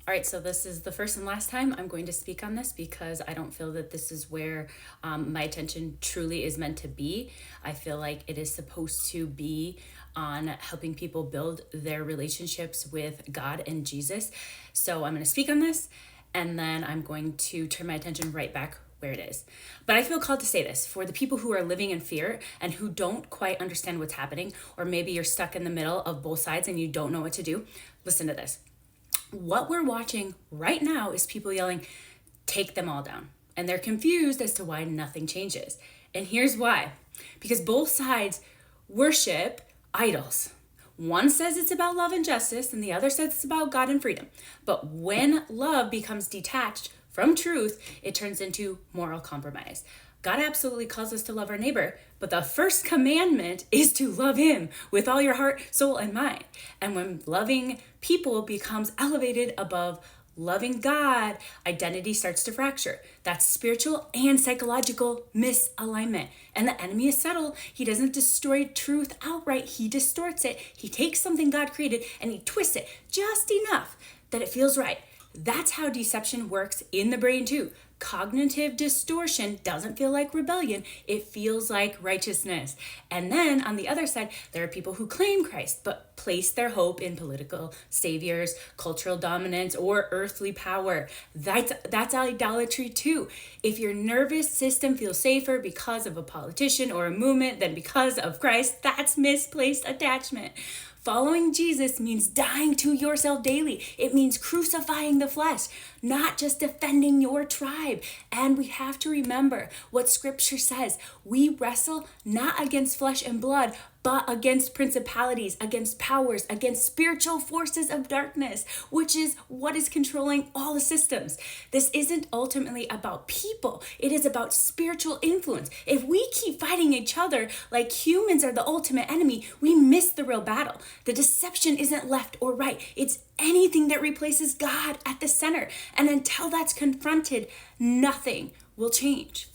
All right, so this is the first and last time I'm going to speak on this because I don't feel that this is where my attention truly is meant to be. I feel like it is supposed to be on helping people build their relationships with God and Jesus. So I'm going to speak on this and then I'm going to turn my attention right back where it is. But I feel called to say this for the people who are living in fear and who don't quite understand what's happening, or maybe you're stuck in the middle of both sides and you don't know what to do. Listen to this. What we're watching right now is people yelling, take them all down. And they're confused as to why nothing changes. And here's why. Because both sides worship idols. One says it's about love and justice, and the other says it's about God and freedom. But when love becomes detached from truth, it turns into moral compromise. God absolutely calls us to love our neighbor, but the first commandment is to love him with all your heart, soul, and mind. And when loving people becomes elevated above loving God, identity starts to fracture. That's spiritual and psychological misalignment. And the enemy is subtle. He doesn't destroy truth outright. He distorts it. He takes something God created and he twists it just enough that it feels right. That's how deception works in the brain too. Cognitive distortion doesn't feel like rebellion, it feels like righteousness. And then on the other side, there are people who claim Christ but place their hope in political saviors, cultural dominance, or earthly power. That's idolatry too. If your nervous system feels safer because of a politician or a movement than because of Christ, that's misplaced attachment. Following Jesus means dying to yourself daily. It means crucifying the flesh, not just defending your tribe. And we have to remember what scripture says. We wrestle not against flesh and blood, but against principalities, against powers, against spiritual forces of darkness, which is what is controlling all the systems. This isn't ultimately about people. It is about spiritual influence. If we keep fighting each other like humans are the ultimate enemy, we miss the real battle. The deception isn't left or right. It's anything that replaces God at the center. And until that's confronted, nothing will change.